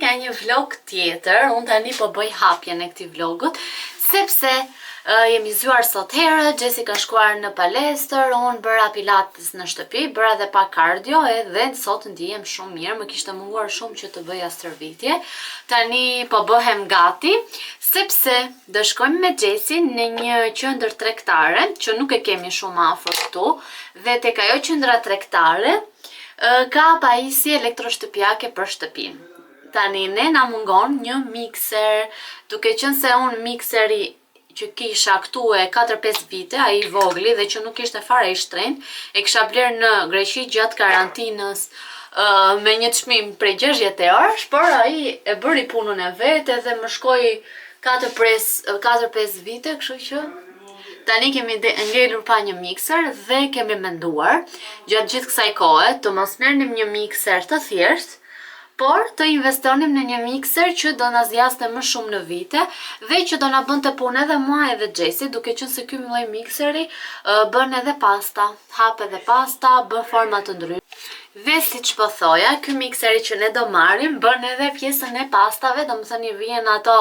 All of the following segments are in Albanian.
ka një vlog tjetër, unë tani po bëj hapjen e këtij vlogut, sepse jemi zgjuar sot herë, Gjesi ka shkuar në palestër, unë bëra pilates në shtëpi, bëra edhe pak kardio edhe sot ndihem shumë mirë, më kishte munguar shumë që të bëja stërvitje. Tani po bëhem gati, sepse do shkojmë me Gjesi në një qendër tregtare, që nuk e kemi shumë afër këtu, dhe tek ajo qendra tregtare ka pajisje elektroshtëpiake për shtëpinë. Tani ne na mungon një mikser, duke qenë se unë mikseri që kisha këtu e 4-5 vite, ai i vogli dhe që nuk ishte fare i shtrenjtë, e kisha bler në Greqi gjatë karantinës me një çmim prej 60 €, por ai e bëri punën e vet edhe më shkoi 4-5 vite, kështu që tani kemi ngelur pa një mikser dhe kemi menduar gjatë gjithë kësaj kohe të mos merrnim një mikser të thjeshtë, por të investonim në një mikser që do na zgjaste më shumë në vite dhe që do na bënte punë edhe mua edhe Gjesi, duke qenë se ky lloj mikseri bën edhe pasta, hap edhe pasta, bën forma të ndryshme. Dhe siç po thoja, ky mikseri që ne do marrim bën edhe pjesën e pastave, domethënë i vjen ato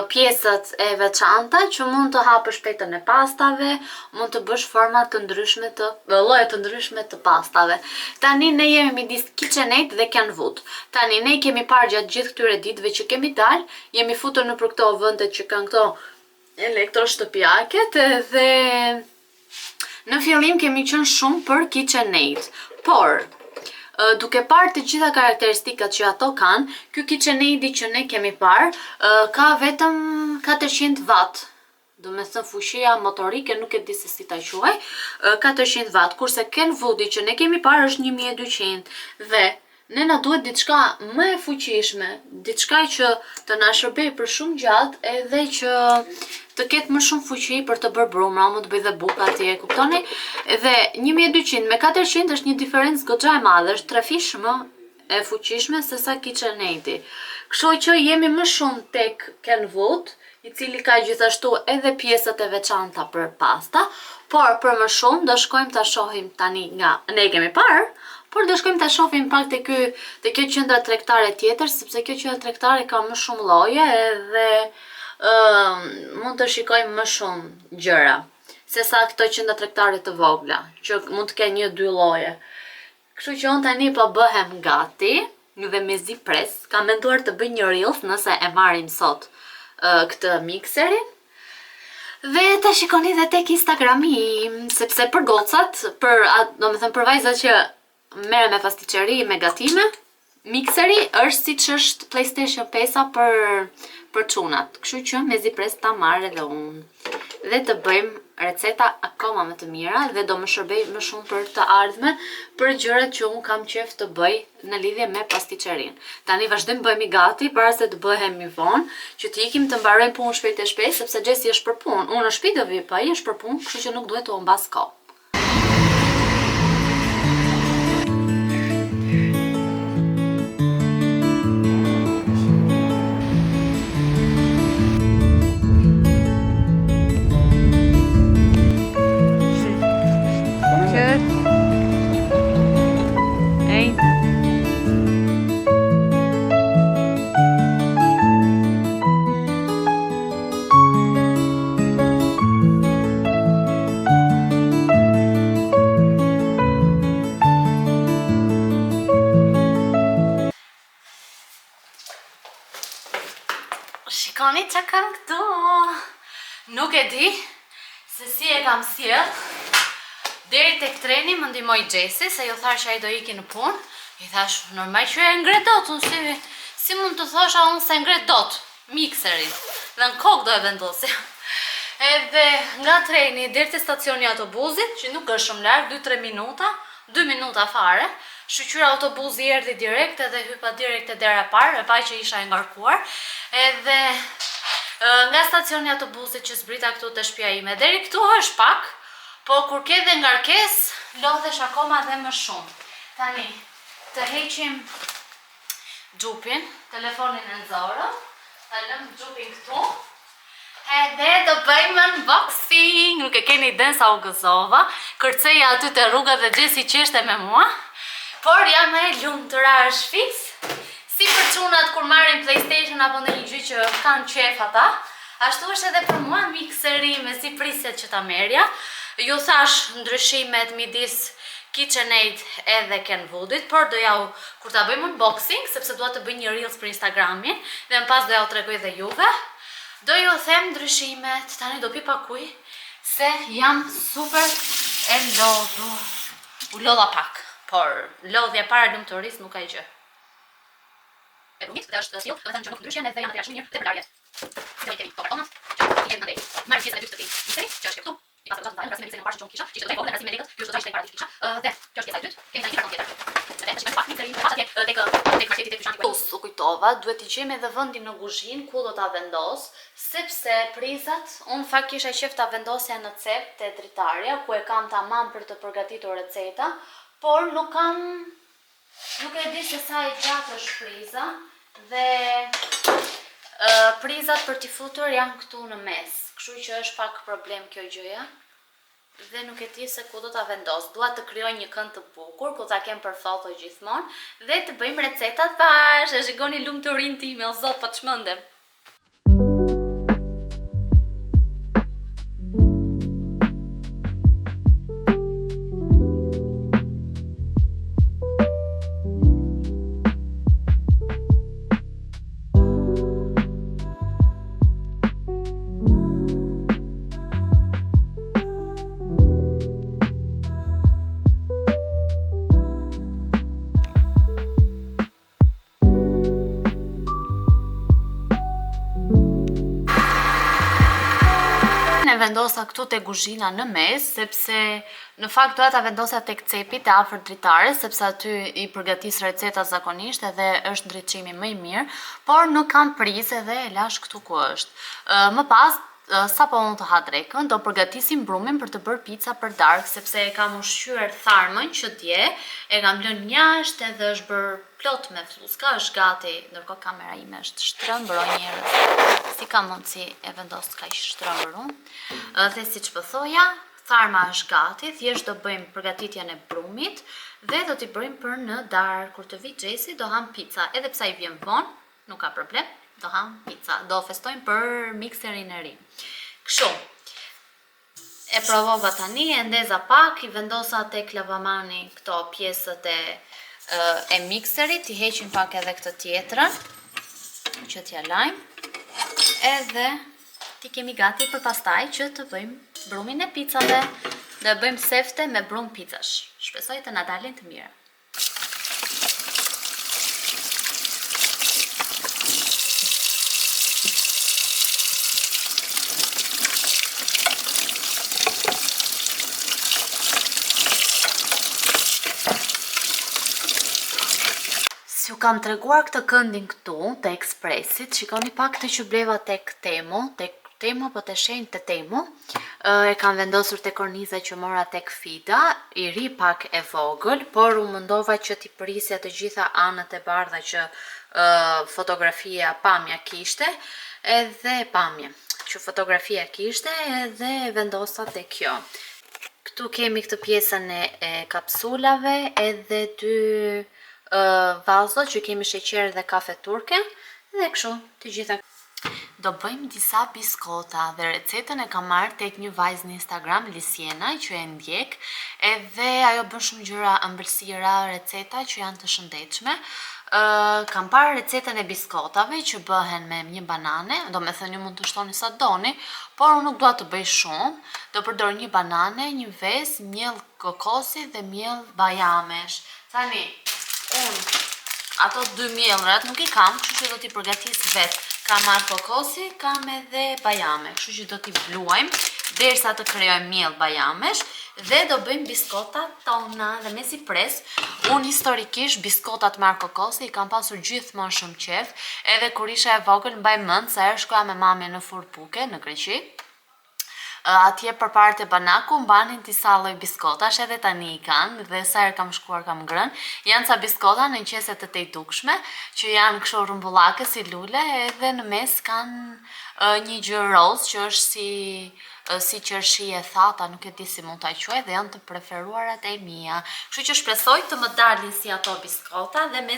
pjesët e veçanta që mund të hapësh petën e pastave, mund të bësh forma të ndryshme lloje të ndryshme të pastave. Tani ne jemi midis KitchenAid dhe Kenwood. Tani ne kemi parë gjatë gjithë këtyre ditëve që kemi dalë, jemi futur në për këto vende që kanë këto elektroshtëpiaket dhe në fillim kemi qenë shumë për KitchenAid, por duke parë të gjitha karakteristikat që ato kanë, ky KitchenAid që ne kemi parë ka vetëm 400 watt. Do me thënë fuqia motorike nuk e di se si ta quaj, 400 watt, kurse Kenwood që ne kemi parë është 1200 dhe ne na duhet diçka më e fuqishme, diçka që të na shërbej për shumë gjatë edhe që të ketë më shumë fuqi për të bërë brumra, mund të bëj dhe buka atje, kuptoni? Dhe 1200 me 400 është një diferencë goxha e madhe, është 3 fish më e fuqishme se sa KitchenAid-i. Kështu që jemi më shumë tek Kenwood, i cili ka gjithashtu edhe pjesët e veçanta për pasta, por për më shumë do shkojmë ta shohim tani nga ne kemi parë, por do shkojmë ta shohim pak te kjo qendra tregtare tjetër, sepse kjo qendër tregtare ka më shumë lloje edhe mund të shikojmë më shumë gjëra sesa këto qendra tregtare të vogla, që mund të kenë 1-2 lloje. Kështu që unë tani po bëhem gati dhe mezi pres, kam menduar të bëj një reels nëse e marrim sot këtë mikserin. Dhe të shikoni dhe tek Instagrami im, sepse për gocat, për vajzat që merren me pastiqeri, me gatime, mikseri është siç është PlayStation 5-a për çunat. Kështu që mezi pres ta marr edhe unë. Dhe të bëjmë receta akoma më të mira dhe do më shërbej më shumë për të ardhmen për gjërat që unë kam qef të bëj në lidhje me pastiqerin. Tani vazhdojmë bëhemi gati para se të bëhemi vonë, që të ikim të mbarojmë punë shpejt e shpejt, sepse Gjesi është për punë. Unë në shtëpi do vi, pa ai është për punë, kështu që nuk duhet të humbas kohë. Shikoni që kam këtu. Nuk e di se si e kam sjell. Deri tek treni më ndihmoi Gjesi, se ju thash që ai do iki në punë. I thash, normal që e ngre dot, unë si mund të thosha unë se ngre dot mikserin. Dhe në kokë do e vendosi. Edhe nga treni deri te stacioni i autobusit, që nuk është shumë larg, 2-3 minuta, 2 minuta fare. Shqyra autobusi erdhi direkt edhe hypa direkt te dera parë, e pa që isha e ngarkuar. Edhe nga stacioni i autobusit që zbrita këtu te shtëpia ime deri këtu është pak, po kur ke dhe ngarkesë, lodhesh akoma dhe më shumë. Tani të heqim xhupin, telefonin e nxorëm, ta lëm xhupin këtu. Edhe do bëjmë unboxing, nuk e keni iden sa u gëzova, kërceja aty te rruga dhe Gjesi qeshte me mua, por jam e lumtura është fiks, Si për çunat kur marrin PlayStation apo ndonjë gjë që kanë qef ata, ashtu është edhe për mua mikseri me si priset që ta merja. Ju thash ndryshimet midis KitchenAid edhe Kenwoodit, por do jau kur ta bëjmë unboxing, sepse dua të bëj një reels për Instagramin dhe më pas do jau t'rregoj dhe juve. Do ju them ndryshimet, tani do pi pak ujë se jam super e lodhur. U lodha pak, por lodhja para lumturisë nuk ka gjë. E rumit, dhe është sill, do të thënë që nuk ndryshjen edhe janë të jashtë mirë dhe përlarje. Si do i kemi tomat, i kemi ndaj. Marr pjesën e dytë të mikseri, që është këtu. I pastaj do të ndajmë mikserin e parë që kisha, që do të bëj me lekët, ju do të shkoj para kisha. Dhe kjo është pjesa e dytë, kemi ndaj një karton tjetër. Dhe shikojmë pak mikserin, pastaj tek marketi tek dyqani. U kujtova, duhet të gjejmë edhe vendin në kuzhinë ku do ta vendos, sepse prizat, unë fakt kisha qef ta vendosja në cep te dritarja, ku e kam tamam për të përgatitur receta, por nuk e di se sa e gjatë është priza dhe prizat për t'i futur janë këtu në mes, kështu që është pak problem kjo gjëja dhe nuk e di se ku do ta vendos. Dua të krijoj një kënd të bukur ku ta kem për foto gjithmonë dhe të bëjmë recetat bashkë. Shikoni lumturinë time, o zot, po çmendem. Vendosa këtu te kuzhina në mes, sepse në fakt doja ta vendosja tek cepi te afër dritares, sepse aty i përgatis recetat zakonisht edhe është ndriçimi më i mirë, por nuk kam prizë edhe e lash këtu ku është. Më pas, sapo unë të ha drekën, do përgatisim brumin për të bërë pica për darkë, sepse e kam ushqyer tharmën që dje, e kam lënë jashtë edhe është bërë plot me fluska, është gati, ndërkohë kamera ime është shtrëmbër, o njerëz, si ka mundësi e vendos kaq shtrëmbër unë. Dhe siç po thoja, tharma është gati, thjesht do bëjmë përgatitjen e brumit dhe do t'i bëjmë për në darkë. Kur të vi Xhesi do ham pica, edhe pse i vjen vonë, nuk ka problem, do ham pica, do festojmë për mikserin e ri. Kështu, e provova tani, e ndeza pak, i vendosa tek lavamani këto pjesët e mikserit, i heqim pak edhe këtë tjetrën, që t'ja lajmë, edhe ti kemi gati për pastaj që të bëjmë brumin e picave, dhe bëjmë sefte me brum picash. Shpresoj të na dalin të mira. Si u kam treguar këtë këndin këtu, te Expressit, shikoni pak të që bleva tek Temo, po të shenjë të Temo, e kam vendosur te korniza që mora tek Fida, i ri pak e vogël, por u mundova që t'i prisja të gjitha anët e bardha që fotografia pamja kishte, edhe vendosa te kjo. Këtu kemi këtë pjesën e kapsulave, edhe dy vazot që kemi sheqer dhe kafe turke, dhe kështu, të gjitha. Do bëjmë disa biskota dhe recetën e kam marrë tek një vajzë në Instagram, Lisiena, që e ndjek, edhe ajo bën shumë gjëra ëmbëlsira, receta që janë të shëndetshme. Kam parë recetën e biskotave që bëhen me një banane, do me thënë ju mund të shtoni sa doni, por unë nuk dua të bëj shumë, do përdor një banane, një ves, miell kokosi dhe miell bajamesh. Tani, unë ato dy miellrat nuk i kam, kështu që do t'i përgatis vetë. Kam marrë kokosi, kam edhe bajame, kështu që do t'i bluajmë derisa të krijojmë miell bajamesh dhe do bëjmë biskotat tona. Dhe me si pres, unë historikisht biskotat marrë kokosi i kam pasur gjithmonë shumë qef, edhe kur isha e vogël mbaj mend se herë shkoja me mami në Furpuke, në Greqi. Atje përpara te Banaku mbanin disa lloj biskotash, edhe tani i kanë, dhe sa herë kam shkuar kam ngrënë. Janë ca biskota në qese të tejtukshme, që janë kështu rrumbullake si lule, edhe në mes kanë një gjë roz që është si qershi e thata, nuk e di si mund ta quaj, dhe janë të preferuarat e mia. Kështu që shpresoj të më dalin si ato biskota dhe me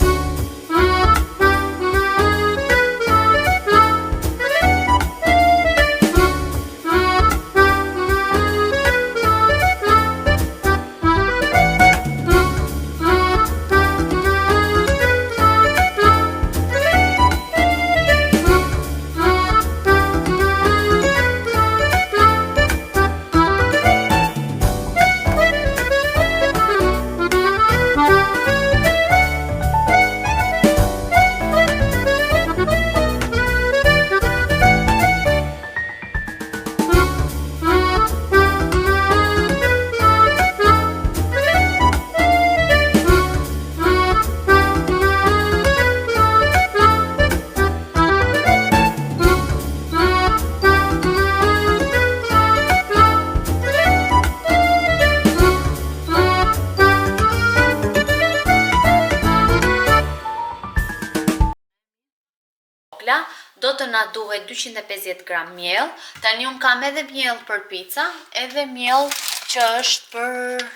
vogla, do të na duhet 250 gram miell. Tani unë kam edhe miell për pica, edhe miell që është për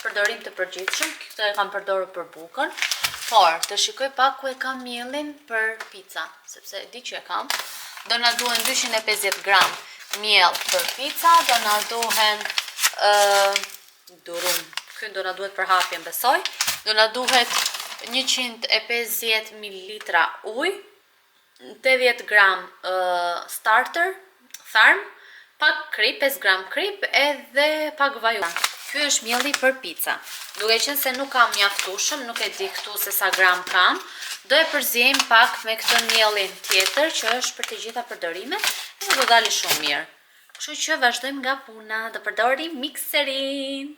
përdorim të përgjithshëm. Këtë e kam përdorur për bukën, por të shikoj pak ku e kam miellin për pica, sepse e di që e kam. Do na duhen 250 gram miell për pica, do na duhen durum. Ky do na duhet për hapjen, besoj. Do na duhet 150 ml ujë, 80 gram starter, tharm, pak krip, 5 gram krip edhe pak vaj ullë. Ky është mielli për pica. Duke qenë se nuk kam mjaftueshëm, nuk e di këtu se sa gram kam, do e përziejm pak me këtë miellin tjetër që është për të gjitha përdorimet dhe do dali shumë mirë. Kështu që vazhdojmë nga puna, do përdorim mikserin.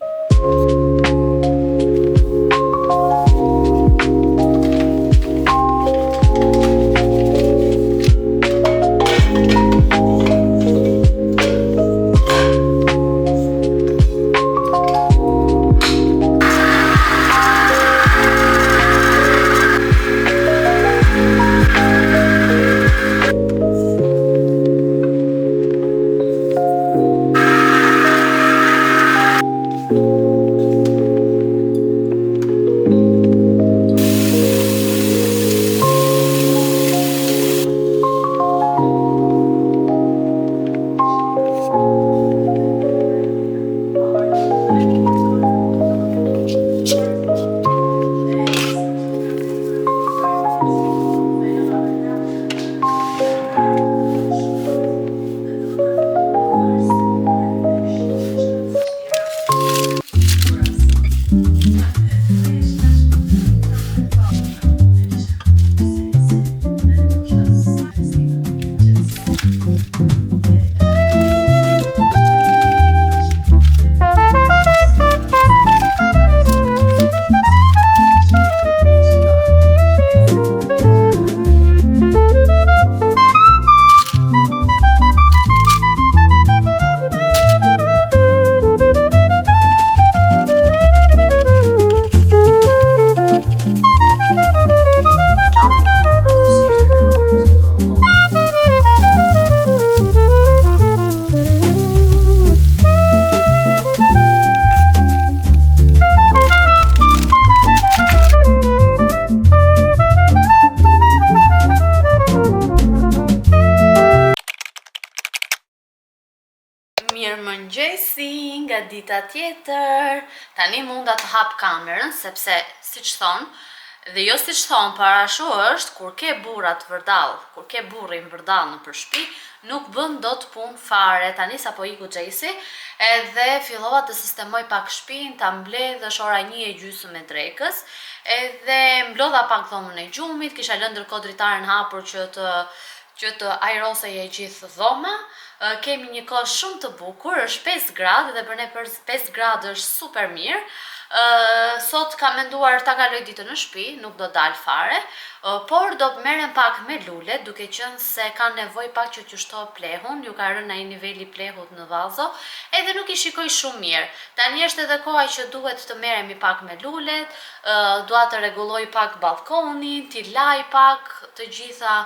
Mirëmëngjesi nga dita tjetër. Tani munda të hap kamerën sepse siç thon, dhe jo siç thon, parashu është kur ke burrat vërdall, kur ke burrin vërdall nëpër shtëpi, nuk bën dot punë fare. Tani sapo iku Xhesi, edhe fillova të sistemoj pak shtëpinë, ta mbledhësh ora 1:30 e drekës, edhe mblodha pak dhomën e gjumit, kisha lënë ndërkohë dritaren hapur që të ajrosej e gjithë dhoma. Kemi një kohë shumë të bukur, është 5 gradë dhe për ne 5 gradë është super mirë. Sot kam menduar ta kaloj ditën në shtëpi, nuk do dal fare, por do merrem pak me lule, duke qenë se kanë nevojë pak që t'ju shtohet plehun, ju ka rënë ai niveli plehut në vazo, edhe nuk i shikoj shumë mirë. Tani është edhe koha që duhet të merremi pak me lulet, dua të rregulloj pak balkonin, t'i laj pak të gjitha,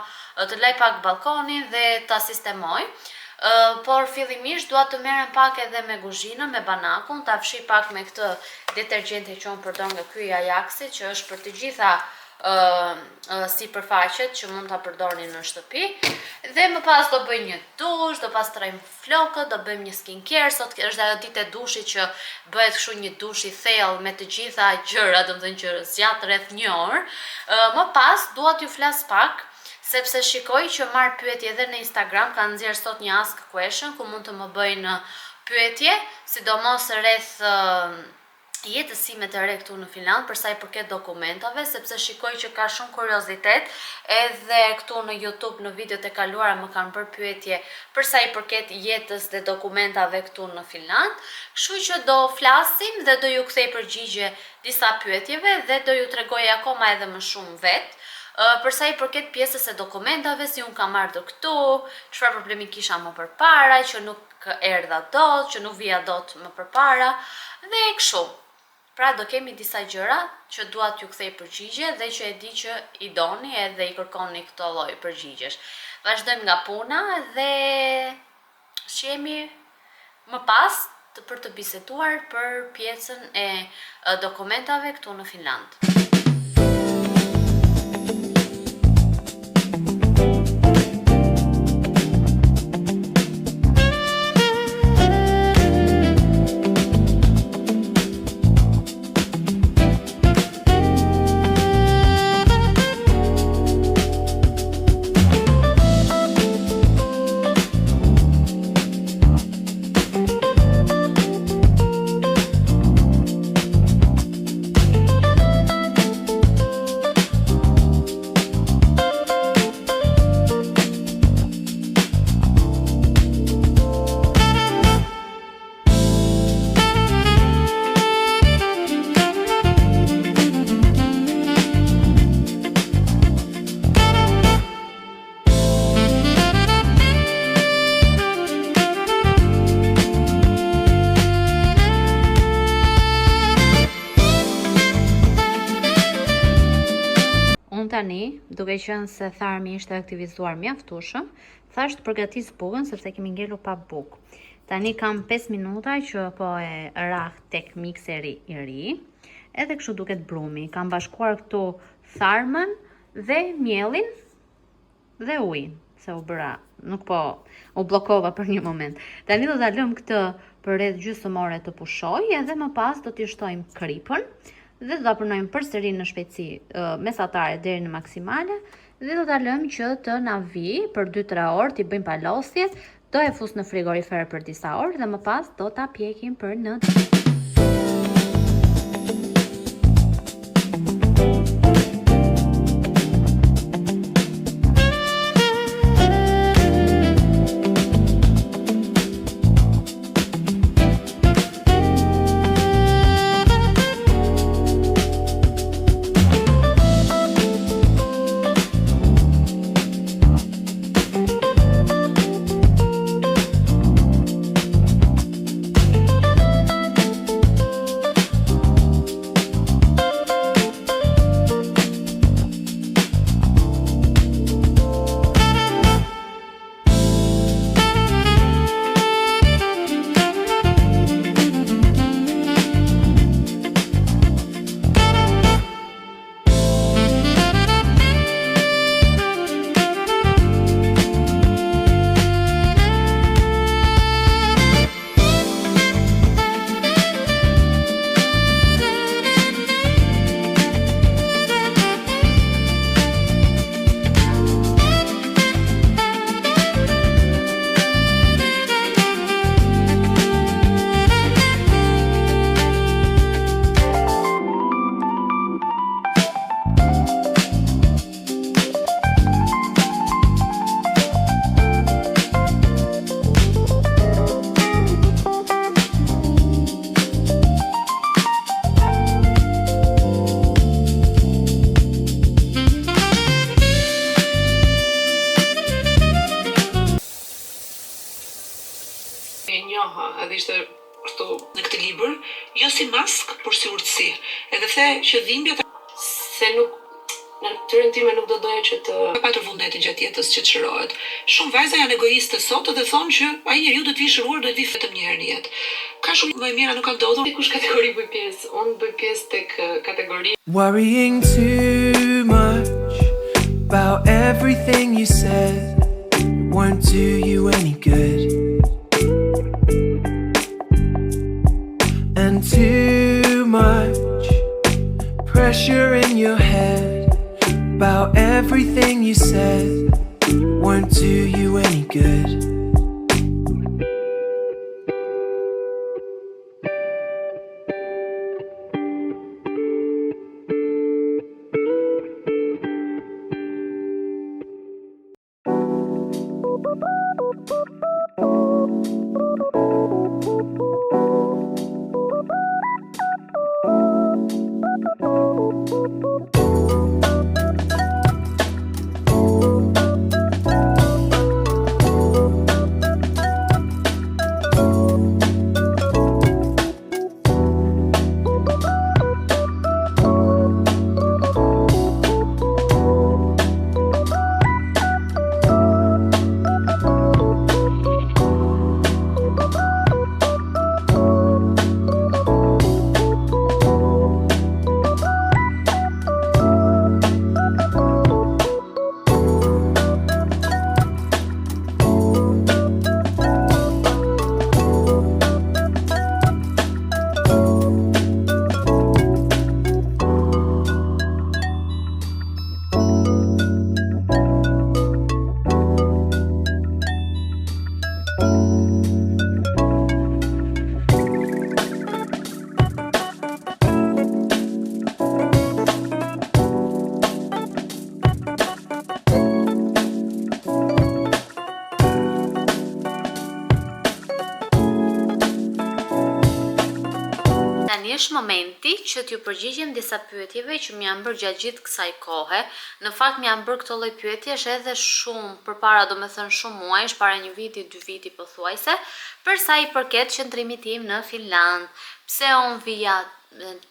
të laj pak balkonin dhe ta sistemoj. Por fillimisht dua të merrem pak edhe me kuzhinën, me banakun, ta fshi pak me këtë detergjent që unë përdor nga ky Ajaxi, që është për të gjitha sipërfaqet që mund ta përdorni në shtëpi. Dhe më pas do bëj një dush, do pastrojmë flokët, do bëjmë një skincare. Sot është ajo ditë e dushit që bëhet kështu një dush i thellë me të gjitha gjërat, domethënë që zgjat rreth 1 orë. Më pas dua t'ju flas pak sepse shikoj që marr pyetje edhe në Instagram, kanë nxjerr sot një ask question ku mund të më bëjnë pyetje, sidomos rreth jetësimet e re këtu në Finland për sa i përket dokumentave, sepse shikoj që ka shumë kuriozitet, edhe këtu në YouTube në videot e kaluara më kanë bërë pyetje për sa i përket jetës dhe dokumentave këtu në Finland. Kështu që do flasim dhe do ju kthej përgjigje disa pyetjeve dhe do ju tregoj akoma edhe më shumë vetë. Për sa i përket pjesës e dokumentave, si unë kam ardhur këtu, çfarë problemi kisha më përpara, që nuk erdha dot, që nuk vija dot më përpara, dhe kështu. Pra do kemi disa gjëra që dua t'ju kthej përgjigje dhe që e di që i doni edhe i kërkoni këto lloj përgjigjesh. Vazhdojmë nga puna dhe shihemi më pas për të biseduar për pjesën e dokumentave këtu në Finland. Tani, duke qenë se tharmi ishte aktivizuar mjaftueshëm, thash të përgatis bukën sepse kemi ngelur pa bukë. Tani kam 5 minuta që po e rah tek mikseri i ri, edhe kështu duket brumi. Kam bashkuar këtu tharmën dhe mielin dhe ujin, se u bëra, nuk po u bllokova për një moment. Tani do ta lëm këtë për rreth gjysmore të pushoj edhe më pas do t'i shtojmë kripën dhe do ta punojmë përsëri në shpejtësi mesatare deri në maksimale dhe do ta lëmë që të na vi për 2-3 orë, t'i bëjmë palosjet, do e fus në frigorifer për disa orë dhe më pas do ta pjekim për në edhe ishte kështu në këtë libër, jo si mask, por si urtësi. Edhe the që dhimbja se nuk në natyrën time nuk do doja që të patur vullnetin gjatë jetës që të shërohet. Shumë vajza janë egoiste sot dhe thonë që ai njeriu do të vi shëruar, do të vi vetëm një herë në jetë. Ka shumë më e mira nuk ka ndodhur. Kush kategori bëj pjesë? Unë bëj pjesë tek kategori. Worrying too much about everything you said won't do you any good. And too much pressure in your head about everything you said won't do you any good. është momenti që t'ju përgjigjem disa pyetjeve që më janë bërë gjatë gjithë kësaj kohe. Në fakt më janë bërë këto lloj pyetjesh edhe shumë përpara, domethënë shumë muajsh, para 1 viti, 2 viti pothuajse, për sa i përket qëndrimit tim në Finland. Pse unë vija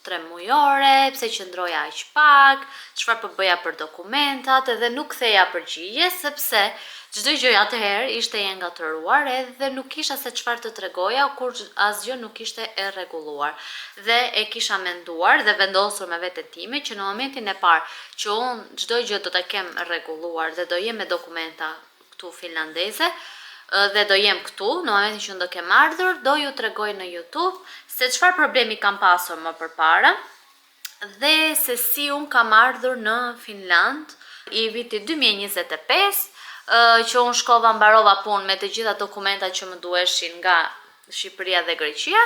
3 mujore, pse qëndroja aq pak, çfarë po bëja për dokumentat, edhe nuk ktheja përgjigje sepse çdo gjë atëherë ishte e ngatëruar edhe nuk kisha se çfarë të tregoja, kur asgjë nuk ishte e rregulluar. Dhe e kisha menduar dhe vendosur me veten time që në momentin e parë që unë çdo gjë do ta kem rregulluar dhe do jem me dokumenta këtu finlandeze, dhe do jem këtu, në momentin që unë do kem ardhur, do ju tregoj në YouTube se çfarë problemi kam pasur më përpara dhe se si unë kam ardhur në Finland i vitit 2025, që unë shkova mbarova punë me të gjitha dokumentat që më duheshin nga Shqipëria dhe Greqia.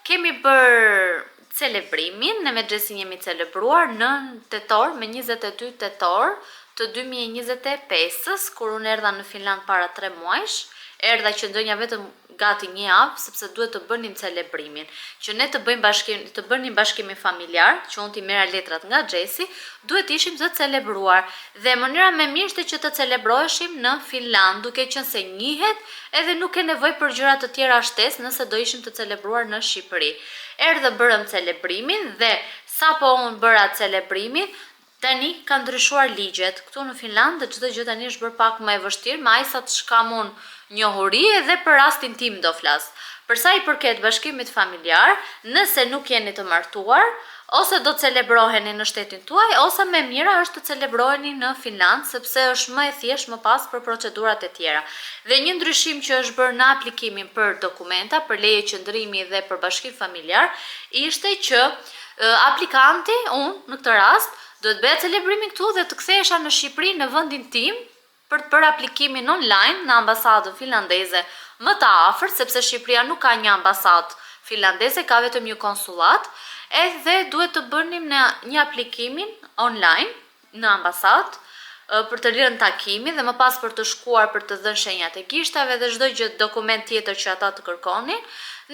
Kemi bërë celebrimin, ne me Xhesin jemi celebruar në tetor, me 22 tetor të 2025-s, kur unë erdha në Finland para 3 muajsh. Erdha që ndonja vetëm gati 1 javë, sepse duhet të bënim celebrimin. Që ne të bënim bashkimin familjar, që unë t'i merra letrat nga Xhesi, duhet ishim të celebruar. Dhe mënyra më mirë ishte që të celebroheshim në Finland, duke qenë se njihet edhe nuk ke nevojë për gjëra të tjera shtesë nëse do ishim të celebruar në Shqipëri. Erdhë bërëm celebrimin dhe sapo unë bëra celebrimin, tani ka ndryshuar ligjet. Këtu në Finland çdo gjë tani është bërë pak më e vështirë, me aq sa të shkam unë njohuri edhe për rastin tim do flas. Për sa i përket bashkimit familjar, nëse nuk jeni të martuar, ose do të celebroheni në shtetin tuaj, ose më mira është të celebroheni në Finland, sepse është më e thjeshtë më pas për procedurat e tjera. Dhe një ndryshim që është bërë në aplikimin për dokumenta, për leje qëndrimi dhe për bashkim familjar, ishte që aplikanti, unë në këtë rast, duhet bëja celebrimin këtu dhe të kthehesha në Shqipëri në vendin tim për të bërë aplikimin online në ambasadën finlandeze më të afërt, sepse Shqipëria nuk ka një ambasadë finlandeze, ka vetëm një konsullat, edhe duhet të bënim një aplikimin online në ambasadë për të lirën takimin dhe më pas për të shkuar për të dhënë shenjat e gishtave dhe çdo gjë dokument tjetër që ata të kërkonin.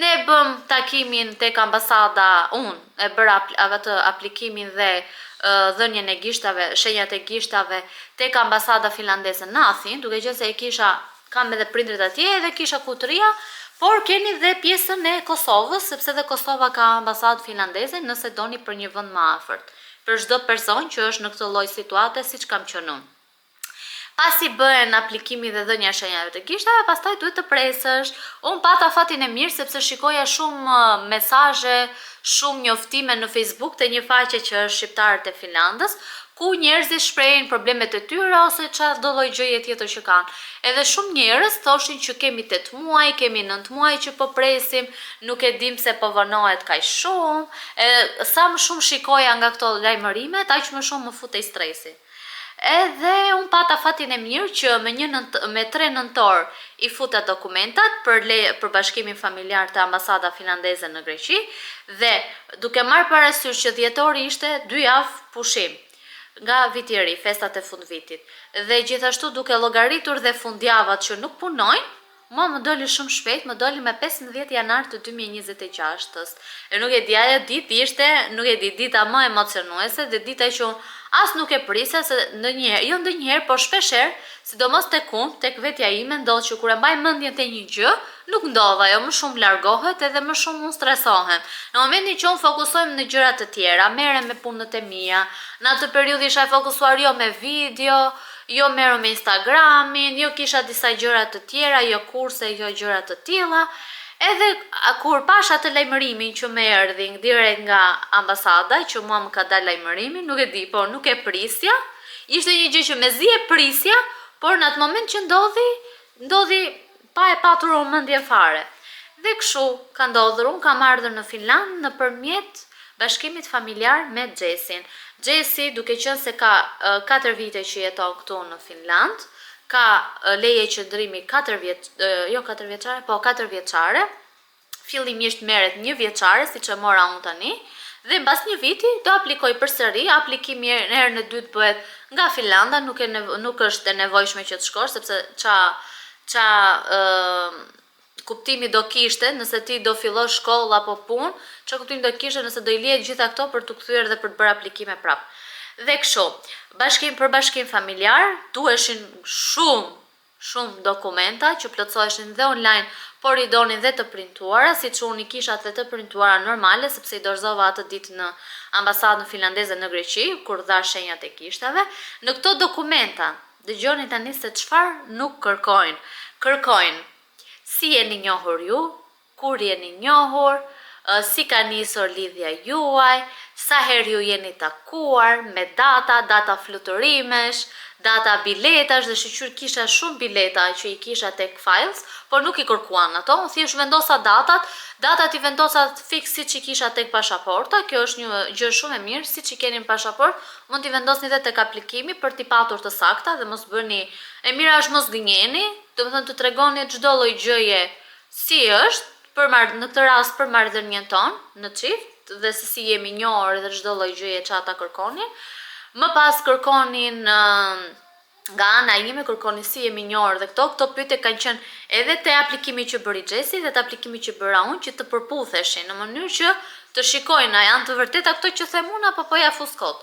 Ne e bëm takimin tek ambasada, unë e bëra atë aplikimin dhe dhënien e gishtave, shenjat e gishtave tek ambasada finlandeze në Athinë, duke qenë se kam edhe prindrit atje edhe kisha kutëria, por keni dhe pjesën e Kosovës, sepse dhe Kosova ka ambasadë finlandeze nëse doni për një vend më afërt. Për çdo person që është në këtë lloj situate siç kam qenë unë. Pasi bëhen aplikimi dhe dhënia e shenjave të gishtave, pastaj duhet të presësh. Unë pata fatin e mirë sepse shikoja shumë mesazhe, shumë njoftime në Facebook të një faqe që është shqiptarët e Finlandës, ku njerëzit shprehin problemet e tyre ose çfarëdo lloj gjëje tjetër që kanë. Edhe shumë njerëz thoshin që kemi 8 muaj, kemi 9 muaj që po presim, nuk e dim se po vonohet kaq shumë. Sa më shumë shikoja nga këto lajmërimet, aq më shumë më futej stresi. Edhe unë pata fatin e mirë që me 3 nëntor i futa dokumentat për bashkimin familjar të ambasada finlandeze në Greqi dhe duke marrë parasysh që dhjetori ishte 2 javë pushim nga viti i ri, festat e fundvitit. Dhe gjithashtu duke llogaritur dhe fundjavat që nuk punojnë, më doli shumë shpejt, më doli me 15 janar të 2026-s. E nuk e di, ajo ditë ishte, nuk e di, dita më emocionuese dhe dita që unë as nuk e prisja se ndonjëherë, por shpeshherë, sidomos tek unë, tek vetja ime, ndodh që kur e mbaj mendjen te një gjë, nuk ndodh ajo, më shumë largohet edhe më shumë unë stresohem. Në momentin që unë fokusohem në gjëra të tjera, merrem me punët e mia, në atë periudhë isha fokusuar jo me video, jo merru me Instagramin, jo kisha disa gjëra të tjera, jo kurse, jo gjëra të tilla. Edhe kur pash atë lajmërimin që më erdhi direkt nga ambasada, që mua më ka dalë lajmërimi, nuk e di, por nuk e prisja. Ishte një gjë që mezi e prisja, por në atë moment që ndodhi pa e patur mendje fare. Dhe kështu ka ndodhur, unë kam ardhur në Finland nëpërmjet bashkimit familjar me Xhesin. Xhesi, duke qenë se ka 4 vite që jeton këtu në Finland, ka leje qëndrimi 4 vjeçare, fillimisht merret 1 vjeçare, siç e mora unë tani, dhe mbas 1 viti do aplikoj përsëri, aplikimi herën e dytë bëhet nga Finlanda, nuk është e nevojshme që të shkosh, sepse kuptimi do kishte nëse ti do fillosh shkollë apo punë, çfarë kuptimi do kishte nëse do I lihet gjitha këto për të kthyer dhe për të bërë aplikime prap. Dhe kështu, për bashkim familjar duheshin shumë dokumenta që plotësoheshin dhe online, por I donin dhe të printuara, siç unë I kisha të printuara normale, sepse I dorëzova atë ditë në ambasadën finlandeze në Greqi, kur dha shenjat e kishtave. Në këto dokumenta, dëgjoni tani se çfarë nuk kërkojnë. Kërkojnë si jeni njohur ju, kur jeni njohur, si ka nisur lidhja juaj, sa herë ju jeni takuar, me data fluturimish, data biletash, dhe shqyr kisha shumë bileta që I kisha tek files, por nuk I kërkuan ato, thjesht vendosa datat I vendosa fix siç I kisha tek pasaporta. Kjo është një gjë shumë e mirë, siç I keni në pasaport, mund t'i vendosni edhe tek aplikimi për t'i patur të sakta dhe mos bëni, e mira është mos gënjeni, domethënë të tregoni çdo lloj gjëje si është, në këtë rast për marrëdhënien tonë në çift, dhe se si jemi njohur dhe çdo lloj gjëje që ata kërkonin. Më pas kërkonin nga ana ime, kërkonin si jemi njohur dhe këto pyetje kanë qenë edhe te aplikimi që bëri Xhesi dhe te aplikimi që bëra unë, që të përputheshin në mënyrë që të shikojnë a janë të vërteta këto që them unë apo po ja fus kot.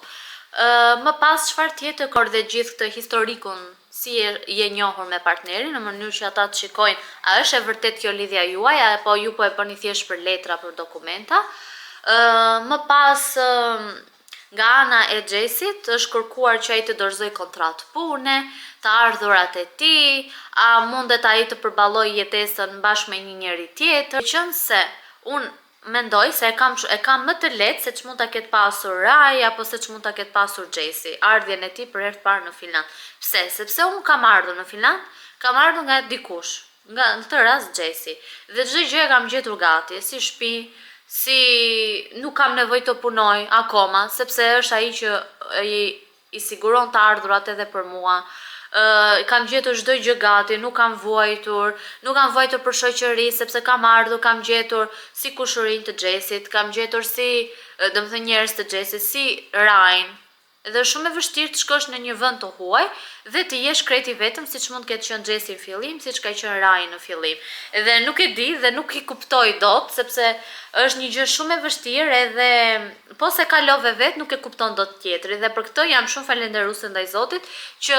Më pas çfarë tjetër kor dhe gjithë këtë historikun si je njohur me partnerin, në mënyrë që ata të shikojnë a është e vërtet kjo lidhja juaj apo ju po e bëni thjesht për letra, për dokumenta. Më pas nga ana e Xhesit është kërkuar që ai të dorëzoj kontratë pune, të ardhurat e tij, a mundet ai të përballojë jetesën bashkë me një njeri tjetër. Qëse unë mendoj se e kam më të lehtë se ç'mund ta ketë pasur Rai apo se ç'mund ta ketë pasur Xhesi, ardhjen e tij për herë të parë në Finland. Pse? Sepse unë kam ardhur në Finland, kam ardhur nga dikush, nga në këtë rast Xhesi, dhe çdo gjë e kam gjetur gati, si shtëpi, si nuk kam nevojë të punoj akoma, sepse është ai që I siguron të ardhurat edhe për mua. Kam gjetur çdo gjë gati, nuk kam vuajtur për shoqëri, sepse kam ardhur, kam gjetur si kushërinë të Xhesit, kam gjetur si, domethënë njerëz të Xhesit, si Rain. Dhe është shumë e vështirë të shkosh në një vend të huaj dhe të jesh kreti vetëm, siç mund të ketë qenë Xhesi në fillim, siç ka qenë Rai në fillim. Dhe nuk e di dhe nuk I kuptoj dot, sepse është një gjë shumë e vështirë edhe po se kalove vet nuk e kupton dot tjetri. Dhe për këtë jam shumë falënderuese ndaj Zotit që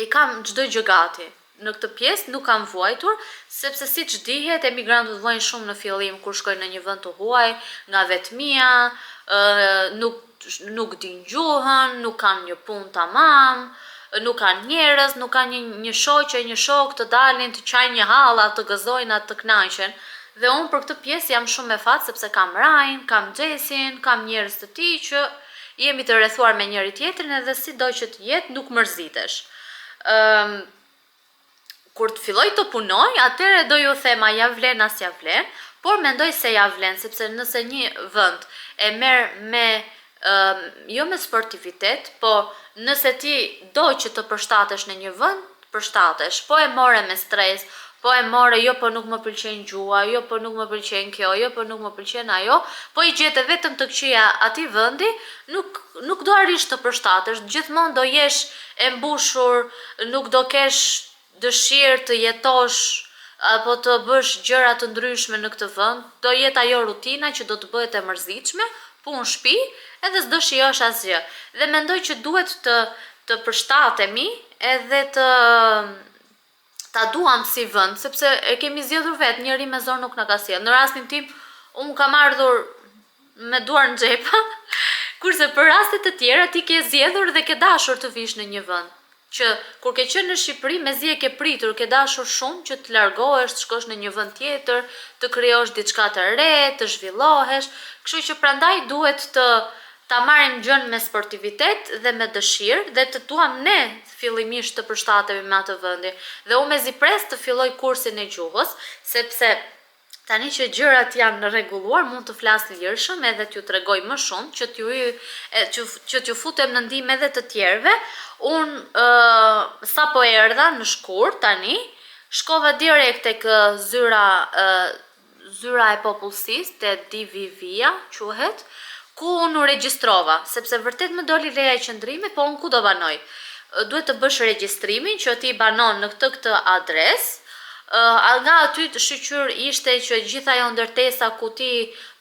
I kam çdo gjë gati. Në këtë pjesë nuk kam vuajtur, sepse siç dihet emigrantët vuajnë shumë në fillim kur shkojnë në një vend të huaj, nga vetmia, nuk din gjuhën, nuk kanë një punë tamam, nuk kanë njerëz, nuk kanë një shoqe, një shok të dalin, të çajnë një hall, të gëzojnë, të kënaqen. Dhe unë për këtë pjesë jam shumë me fat sepse kam Rain, kam Xhesin, kam njerëz të tij që jemi të rrethuar me njëri tjetrin edhe sido që të jetë nuk mërzitesh. Kur të filloj të punoj, atëherë do ju them a ja vlen as ja vlen, por mendoj se ja vlen, sepse nëse një vend e merr me jo me sportivitet, po nëse ti do që të përshtatesh në një vend, përshtatesh, po e more me stres, po e more jo po nuk më pëlqen gjuha, jo po nuk më pëlqen kjo, jo po nuk më pëlqen ajo, po I gjete vetëm të këqija atij vendi, nuk do arish të përshtatesh, gjithmonë do jesh e mbushur, nuk do kesh dëshirë të jetosh apo të bësh gjëra të ndryshme në këtë vend, do jetë ajo rutina që do të bëhet e mërzitshme, punë shtëpi, edhe s'do shijosh asgjë. Dhe mendoj që duhet të përshtatemi edhe ta duam si vend, sepse e kemi zgjedhur vetë, njëri me zor nuk na ka sjell. Në rastin tim, unë kam ardhur me duar në xhepa, kurse për raste të tjera ti ke zgjedhur dhe ke dashur të vish në një vend që kur ke qenë në Shqipëri mezi e ke pritur, ke dashur shumë që të largohesh, të shkosh në një vend tjetër, të krijosh diçka të re, të zhvillohesh, kështu që prandaj duhet ta marrim gjën me sportivitet dhe me dëshirë dhe të duam ne fillimisht të përshtatemi me atë vendi. Dhe unë mezi pres të filloj kursin e gjuhës, sepse tani që gjërat janë rregulluar, mund të flas lirshëm edhe t'ju tregoj më shumë që t'ju futem në ndihmë edhe të tjerëve. Unë sapo erdha në shkurt tani, shkova direkt tek zyra e popullsisë, te DVV-ja quhet, ku unë u regjistrova, sepse vërtet më doli leja e qëndrimit, po unë ku do banoj? Duhet të bësh regjistrimin që ti banon në këtë adresë, Nga aty të shqyqyr ishte që gjitha jo ndërtesa ku ti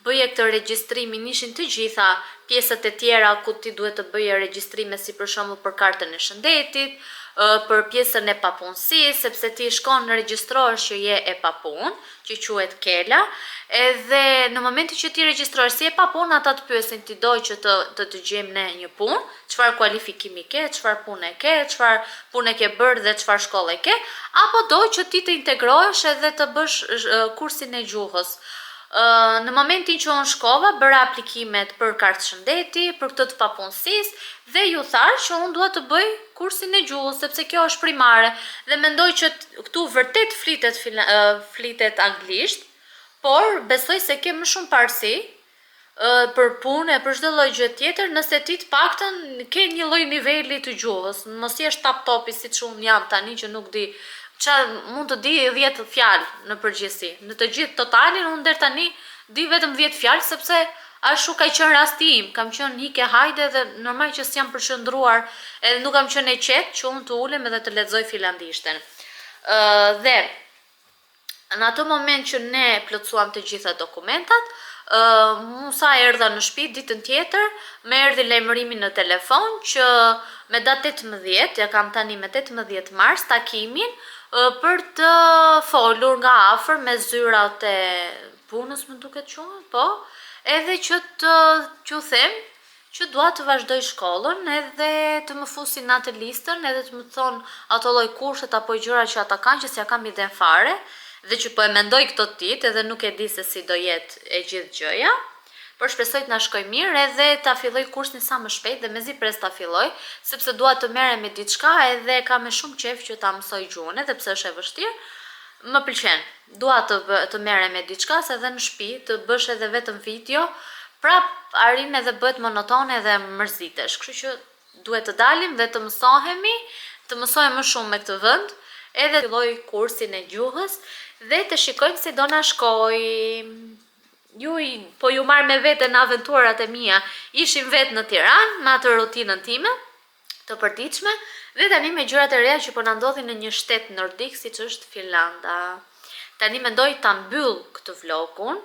bëje këtë regjistrimin ishin të gjitha pjesët e tjera ku ti duhet të bëje regjistrime si për shembull për kartën e shëndetit, për pjesën e papunësisë, sepse ti shkon në regjistrohesh që je e papunë, që quhet kela, edhe në momentin që ti regjistrohesh si e papunë, ata të pyesin ti doj që të gjejmë ne një punë, çfarë kualifikimi ke, çfarë pune ke, çfarë pune ke bërë dhe çfarë shkolle ke, apo doj që ti të integrohesh edhe të bësh kursin e gjuhës. Në momentin që unë shkova, bëra aplikimet për kartë shëndeti, për këtë të papunësisë dhe ju tharë që unë dua të bëj kursin e gjuhës, sepse kjo është primare dhe mendoj që këtu vërtet flitet anglisht, por besoj se ke më shumë parësi për punë e për çdo lloj gjë tjetër nëse ti të paktën ke një lloj niveli të gjuhës, mos jesh tap-topi siç unë jam tani që nuk di mund të di 10 fjalë në përgjithësi. Në të gjithë totalin unë deri tani di vetëm 10 fjalë sepse ashtu ka qenë rasti im. Kam qenë hike hajde dhe normal që s'jam përqendruar edhe nuk kam qenë e qetë që unë të ulem edhe të lexoj finlandishten. Dhe në atë moment që ne plotësuam të gjitha dokumentat, Musa erdha në shtëpi ditën tjetër, më erdhi lajmërimi në telefon që me datë 18, ja kam tani me 18 mars takimin për të folur nga afër me zyrat e punës, më duket quhen, po, edhe që t'ju them që dua të vazhdoj shkollën edhe të më fusin në atë listën edhe të më thonë ato lloj kushtet apo gjëra që ata kanë që s'ja kam iden fare dhe që po e mendoj këto ditë edhe nuk e di se si do jetë e gjithë gjëja. Por shpresoj të na shkoj mirë edhe ta filloj kursin sa më shpejt dhe mezi pres ta filloj, sepse dua të merrem me diçka edhe kam me shumë qejf që ta mësoj gjuhën, edhe pse është e vështirë, më pëlqen. Dua të merrem me diçka se edhe në shtëpi të bësh edhe vetëm video, prap arrin edhe bëhet monotone dhe mërzitesh. Kështu që duhet të dalim dhe të mësohemi, të mësojmë më shumë me këtë vend, edhe të filloj kursin e gjuhës dhe të shikojmë si do na shkojë. Po ju marrë me vete në aventurat e mia, ishim vetë në Tiranë, me atë rutinën time, të përditshme, dhe tani me gjërat e reja që po na ndodhin në një shtet nordik siç është Finlanda. Tani mendoj ta mbyll këtë vlogun,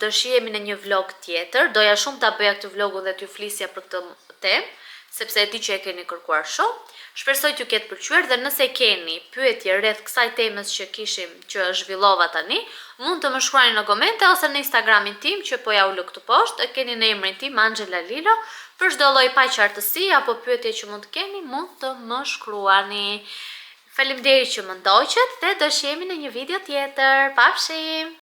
të shihemi në një vlog tjetër, doja shumë ta bëja këtë vlogun dhe t'ju flisja për këtë temë, sepse e di që e keni kërkuar shumë. Shpresoj t'ju ketë pëlqyer dhe nëse keni pyetje rreth kësaj temës që zhvillova tani, mund të më shkruani në komente ose në Instagramin tim që po ja ulë këtu poshtë, e keni në emrin tim Angela Lilo, për çdo lloj paqartësi apo pyetje që mund të keni, mund të më shkruani. Faleminderit që më ndoqët dhe do shihemi në një video tjetër. Pafshim!